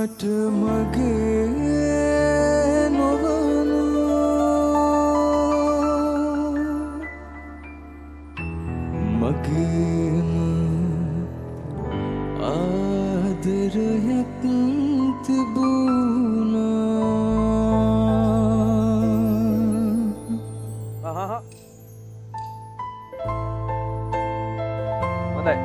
මට මගේ නොවන මගේම ආදරයක් තිබුණා. හොඳයි.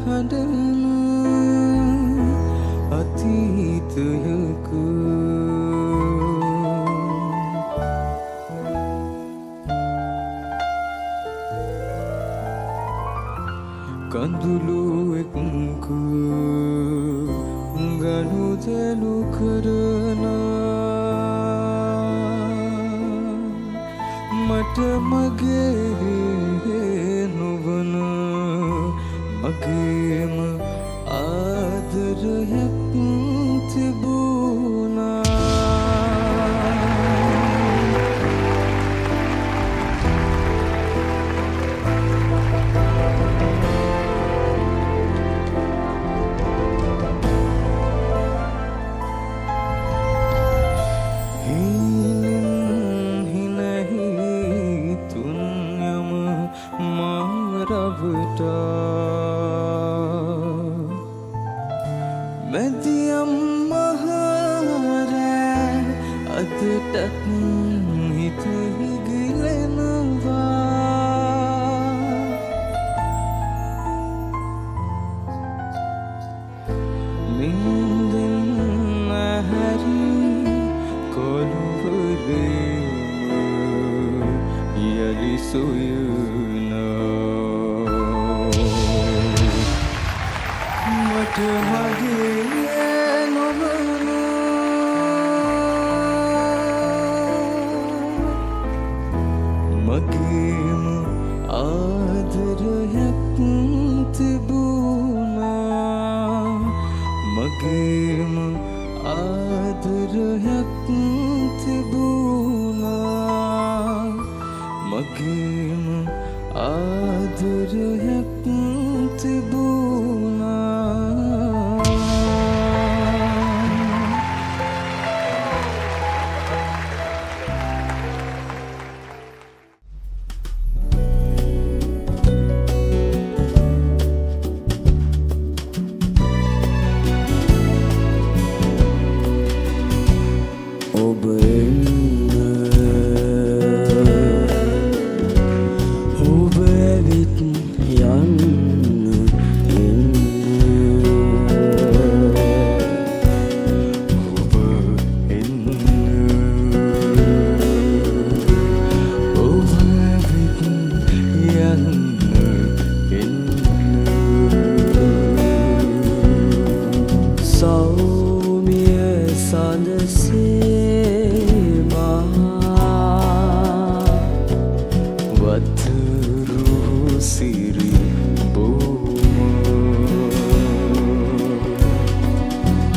හඬන අතීතයක කඳුළු එක්ක ගනුදෙනු කරන මට මගේ නොවන මගේම ආදරයක් තිබුණා. හිනහි තුන්යම මාරවට මැදියම් මහරෑ අදටත් හිත හිගිලෙනවා. මින්දෙන් ඇහැරි කොළුවරේම යලි සොයනවා. මට මගේ නොවන මගේම ආදරයක් තිබුණා. මගේම ආදරයක් තිබුණා. මගේම ආදරයක් තිබුණා. ඔබ එන්න ඔබ ඇවිත් යන්න එන්න ඔබ එන්න ඔබ ඇවිත් යන්න එන්න සෞම්‍ය සඳසේ වතුරු සිරි බොම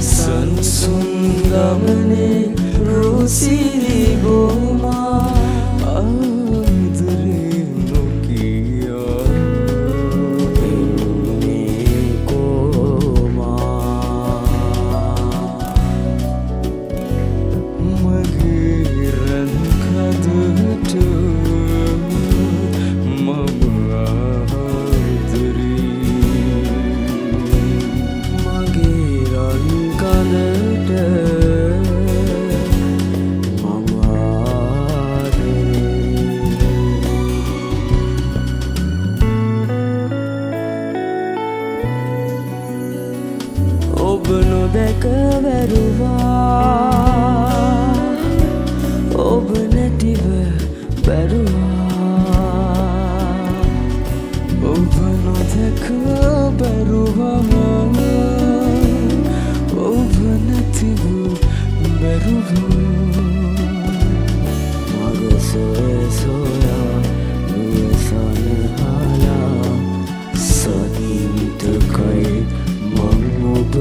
සංසුන් ගමනේ රුසිරි බොම ආදරේ නොකියා එන්නේ කොමා මගේ රන් කදට ඔබ නොදැක වැරුවා ඔබ නැතිව බැරුවා ඔබ නොදැක බැරුවා ඔබ නැතිව බැරුවා මග සොය සොයා නුවසන හලා සනීතකයි මං ඔබ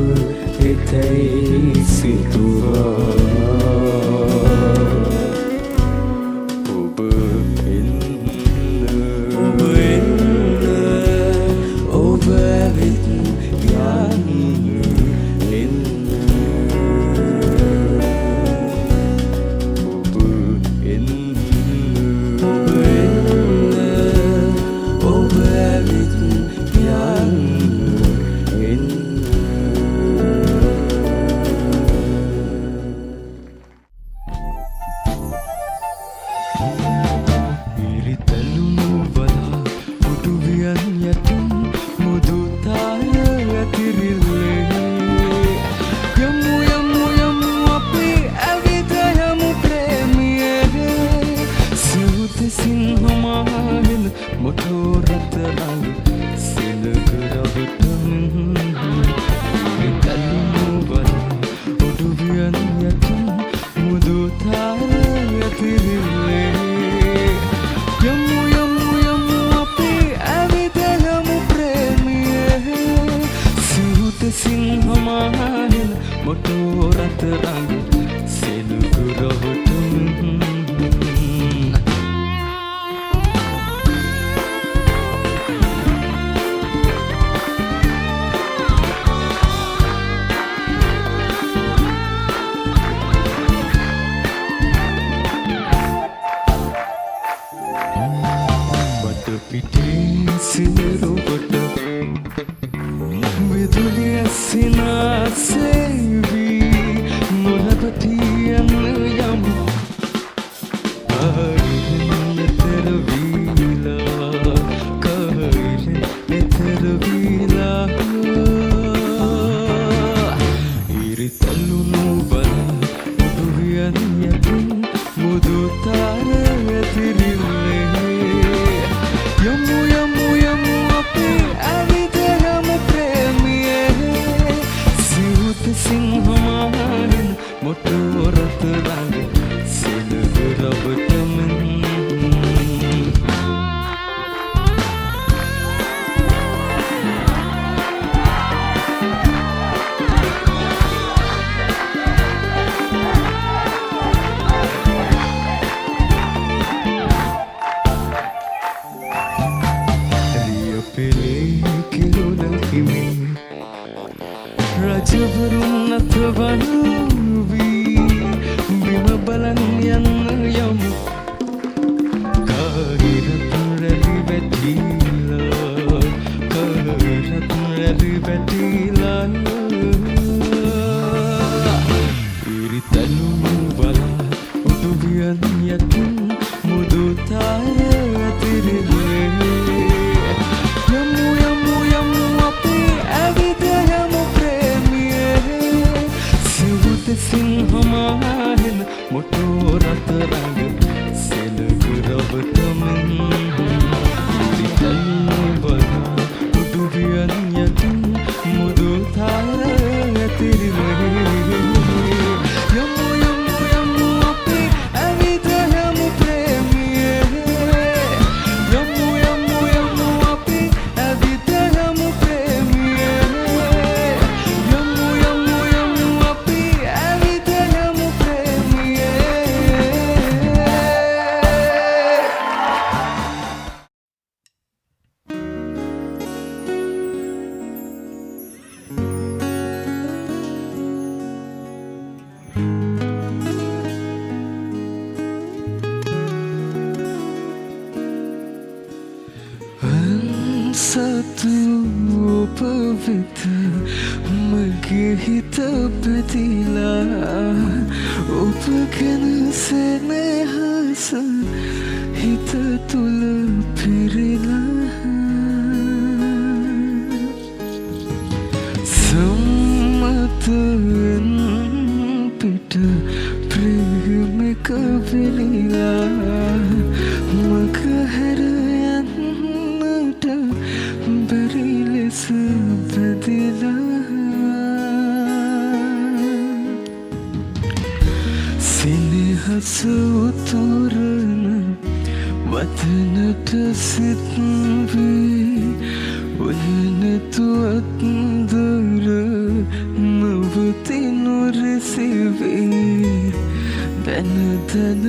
Then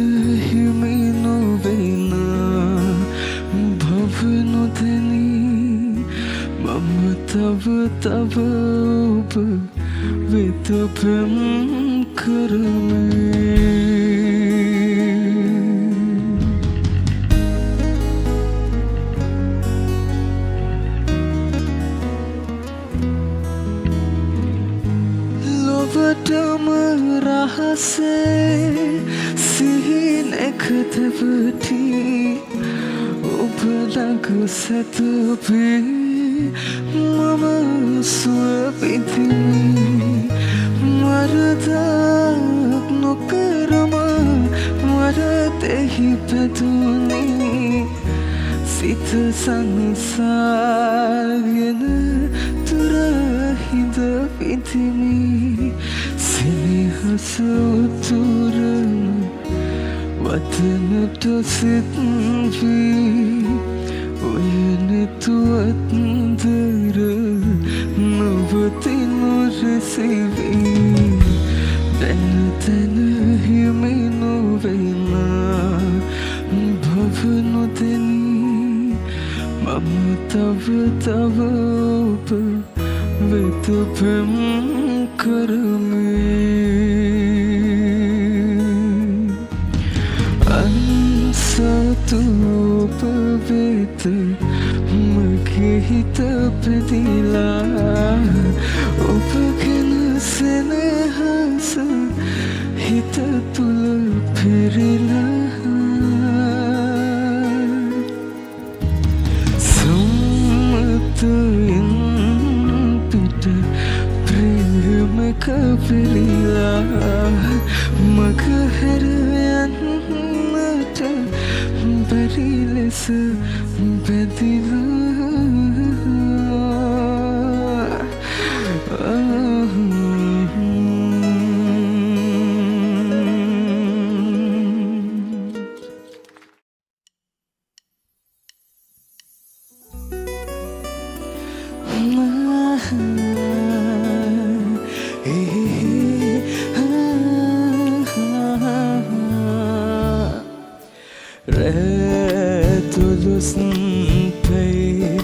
you mean no way. තව ඔබ වෙත පෙම් කරමි ලොවටම රහසේ සිහින එකතවටි ඔබ ළඟ සැතපී මම සුව විඳිමි වරදක් නොකරම වරදෙහි පැතුනි සිත සංසාරගෙන තුර හිඳ විඳිමි සෙනෙහස උතුරන වතනට සිත් වී ඔයනෙතුවත්දර නොවතිනු රැසිවී දැන තැන හිමි නොවෙනා භව නොදැනී මම තව තව ඔබ වෙත පෙම් කරමි අන්සතු ඔබ වෙත මගේ හිත පැදිලා ඔබ ගැන සෙනෙහස හිත තුල පෙරලා සම්මතයෙන් පිට ප්‍රේමක පෙරිලා මග හැර යන්නට බැරි ලෙස බැඳිලා Ratulusnpay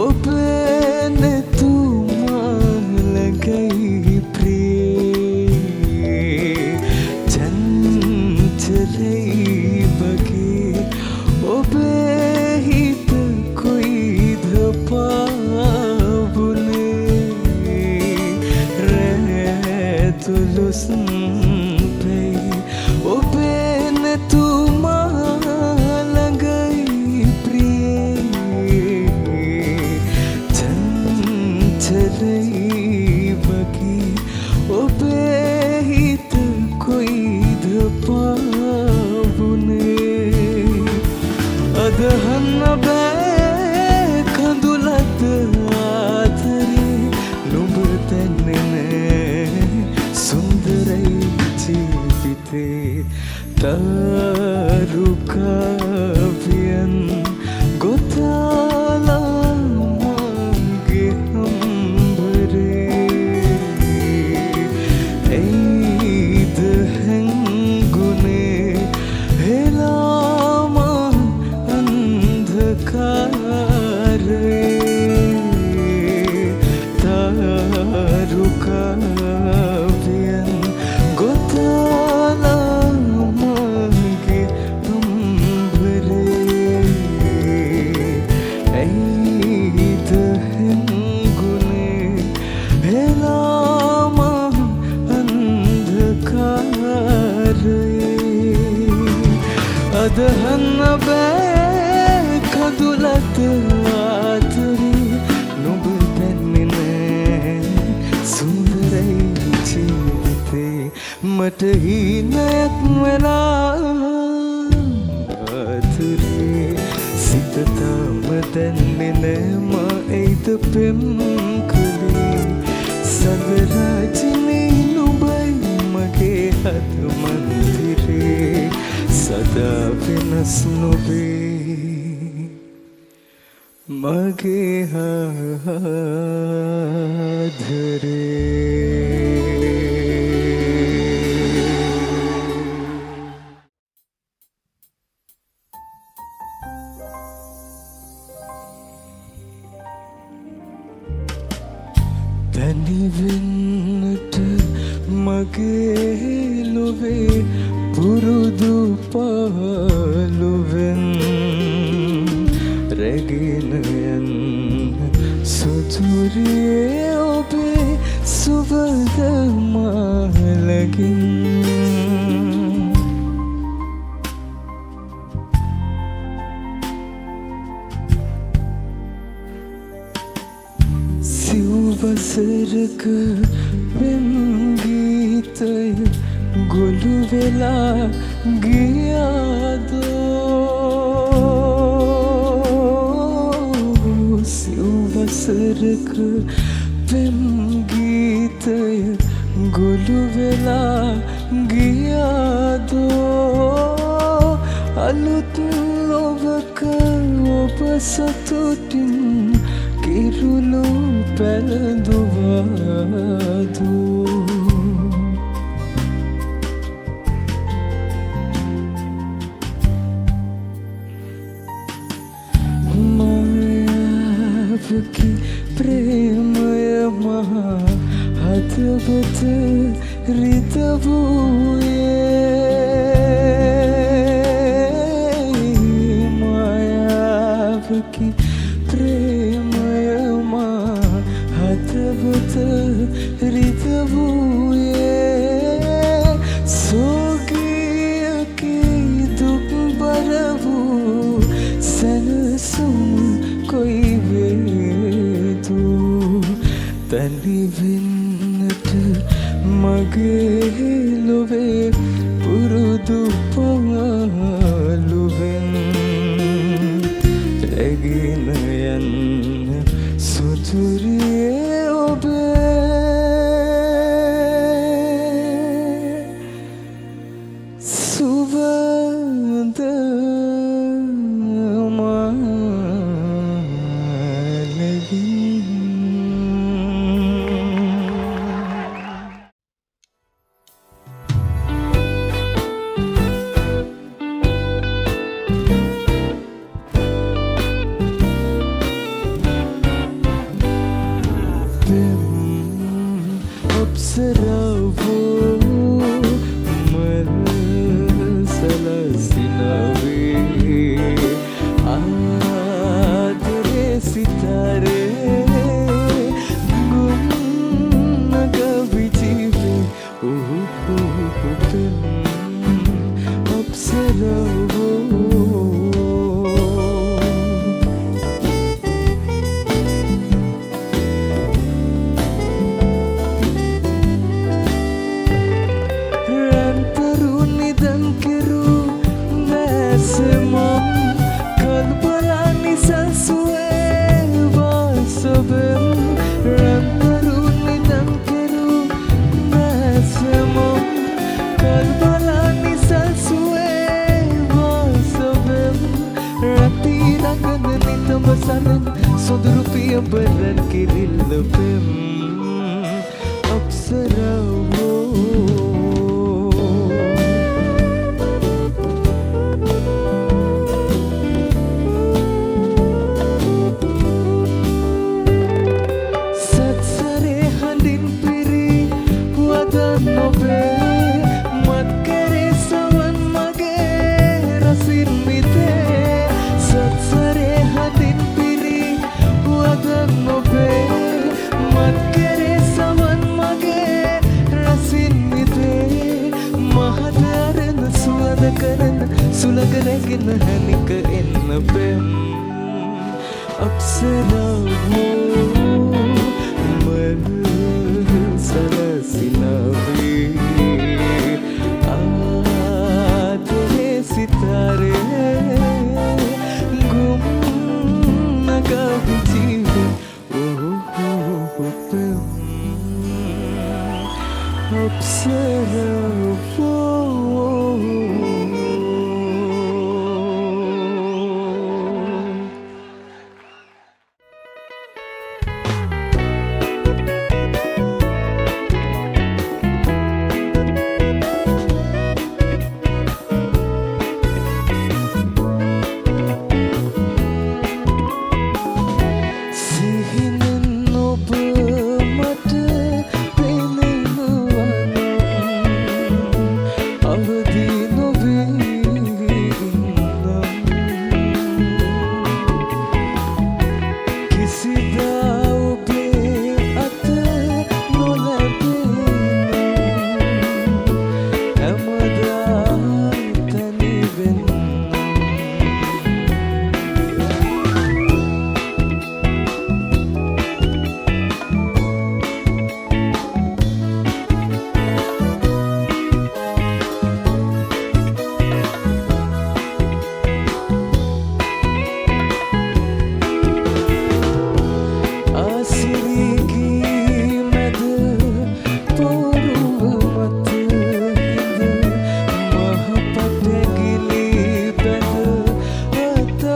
opene tumalagay priye chanchale bage obe hit koi dhapavune ratulusnpay opene අදහන්න බෑ කඳුලත් ආදරේ නුඹ තැන්නෙන සුන්දරයි ජීවිතේ තරුකාවියන් ගොතාලා මගේ හම්බරේ ඇයිද හැංගුනේ හෙලාම tarukaviyan gotala mage ambare aida hengune helama andhakare adahanna ba කඳුලත් ආදරේ නුඹ දැන්නෙන සුන්දරයි ජීවිතේ මට හිනයක් වෙලා ආදරේ සිත තාම දැන්නෙන මා ඇයිද පෙම් කළේ සඳරාජිනේ නුඹයි මගේ හද මන්දිරේ සදා වෙනස් නොවේ මගේ ආදරේ තනිවෙන්නට මගේ ලොවේ පුරුදු පහළුවෙන් රැගෙන යන්න සුදුරියේ ඔබේ සුබද මාලකින් සිව්වසරක පෙම් ගීතය ගොළු වෙලා ගියාදෝ සිව්වසරක පෙම් ගීතය ගොළු වෙලා ගියාදෝ අලුත් ලොවක ඔබ සතුටින් කිරුළු පැළඳුවාදු මායාවකි ප්‍රේමය මහා හදවත රිදවූයේ මායාවකි හදවත රිදවූයේ සෝගියකී දුක් බර වූ සැනසුම් කොයි වේදු තනිවෙන්නට මගේ ලොවේ පුරුදු පහළුවෙන් රැගෙන යන්න සුදුරියේ ඔබේ සුවඳ මාලකින් අප්සරාවෝ මල් සලසිනවේ ආදරේ සිතාරේ ගුන්නග විජීවේ පෙම් අප්සරාවෝ සොඳුරු පියඹරන් කිරිල්ල පෙම් අප්සරාවෝ සත්සරේ හඳින් පිරි වදන් ඔබේ මත් කරේ සවන් මගේ රසින් මිතේ සත්සරේ හඳින් වදන් ඔබේ මත් කරේ සවන් මගේ රසින් මිතේ මහදරන සුවඳ කරන සුළඟ රැගෙන හැනික එන්න පෙම් අප්සරාවෝ මල් සලසිනවේ ආදරේ සිතාරේ ගුන්නග විජීවේ පෙම් අප්සරාවෝ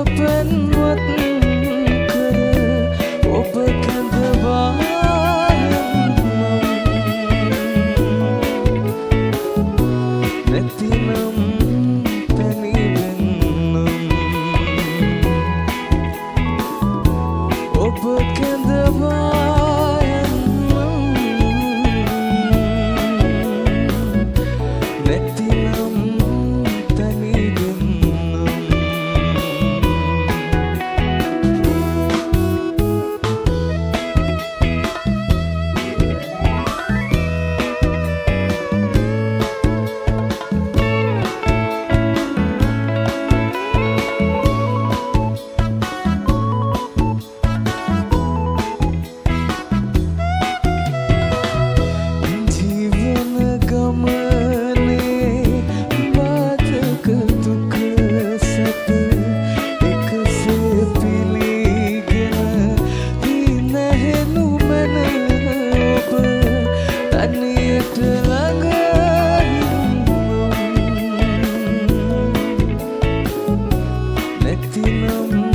පැන්වත් කර ඔබ කැඳවා නැතිනම් පැනිවෙන්නම් ඔබ කැඳවා නැතිනම්